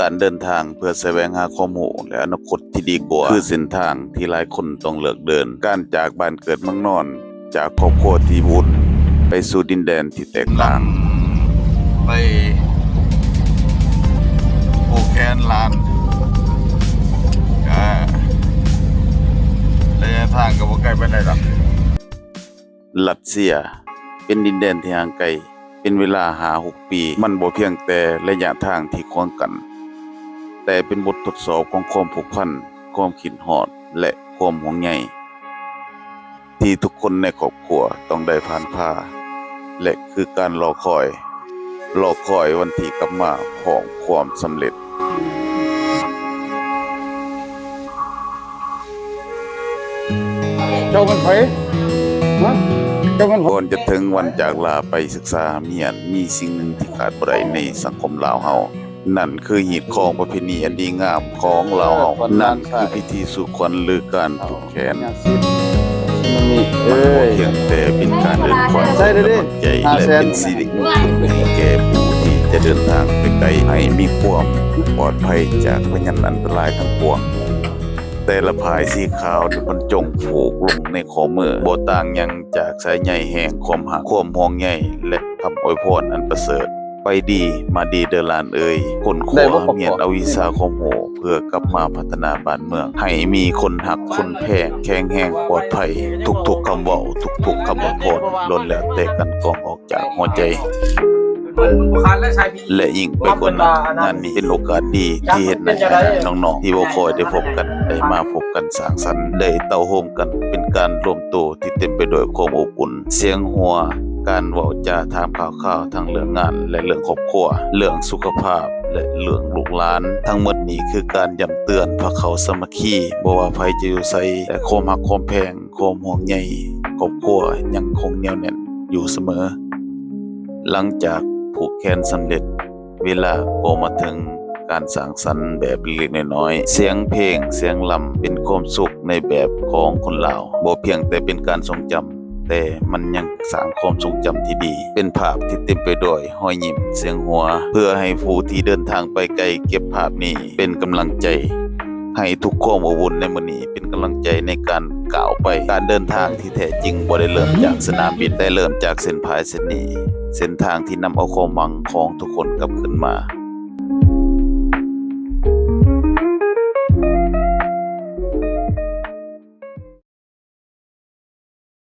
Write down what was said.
การเดินทางเพื่อแสวงหาความรู้และอนาคตที่ดีกว่าคือเส้นทางที่หลายคนต้องเลือกเดินการจากบ้านเกิดเมืองนอนจากครอบครัวที่บุญไปสู่ดินแดนที่แตกต่างไปโอแคนลานระยะทางก็บ่ไกลปานใดหรอกรัสเซียเป็นดินแดนที่ห่างไกลเป็นเวลา5-6 ปีมันบ่เพียงแต่ระยะทางที่ขวางกันแต่เป็นบททดสอบของความผูกพันความคิดฮอดและความห่วงใยที่ทุกคนในครอบครัวต้องได้ผ่านพาและคือการรอคอยวันที่กลับมาของความสำเร็จเจ้ามันไผฮะเจ้ามันก่อนจะถึงวันจากลาไปศึกษาเมียนมีสิ่งหนึ่งที่ขาดบ่ได้ในสังคมลาวเฮานั่นคือหีดของประเพณีอันดีงามของลาวเฮานั่นคือพิธีสู่ขวัญหรือการผูกแขนมันมีมันบ่เพียงแต่เป็นการเดินขวัญและกำลังใจและเป็นสิริมงคลให้แก่ผู้ที่จะเดินทางไปไกลให้มีความปลอดภัยจากพยันอันตรายทั้งปวงแต่ละพายสีขาวที่บรรจงผูกลงในข้อมือบ่ต่างหยังจากสายใยแห่งความหักความห่วงใยและคำอวยพรอันประเสริฐไปดีมาดีเด้อหลานเอ่ยคนขอเมียนเอาวิชาความโหเพื่อกลับมาพัฒนาบ้านเมืองให้มีคนหักคนแพงแข็งแรงปลอดภัยทุกๆคำเว้าทุกๆคำอวยพรล้วนแล้วแต่กันกองออกจากหัวใจและยิ่งไปกว่านั้นงานนี้เป็นโอกาสดีที่เห็นในน้องๆที่บ่ค่อยได้พบกันได้มาพบกันสร้างสรรค์ได้เต้าโฮมกันเป็นการรวมตัวที่เต็มไปด้วยความอบอุ่นเสียงหัวการเว้าจาถามข่าวๆทั้งเรื่องงานและเรื่องครอบครัวเรื่องสุขภาพและเรื่องลูกหลานทั้งหมดนี้คือการย้ำเตือนพวกเขาสามัคคีบ่ว่าไผจะอยู่ไสแต่ความรักความแพงความห่วงใยครอบครัวยังคงเหนียวแน่นอยู่เสมอหลังจากผูกแขนสำเร็จเวลาก็มาถึงการสร้างสรรค์แบบเล็กๆน้อยๆเสียงเพลงเสียงลำเป็นความสุขในแบบของคนลาวบ่เพียงแต่เป็นการทรงจำแต่มันยังสร้างความทรงจำที่ดีเป็นภาพที่เต็มไปด้วยรอยยิ้มเสียงหัวเพื่อให้ผู้ที่เดินทางไปไกลเก็บภาพนี้เป็นกำลังใจให้ทุกความอบอุ่นในมื้อนี้เป็นกำลังใจในการก้าวไปการเดินทางที่แท้จริงบ่ได้เริ่มจากสนามบินแต่เริ่มจากเส้นพายเส้นนี้เส้นทางที่นำเอาความหวังของทุกคนกลับขึ้นมา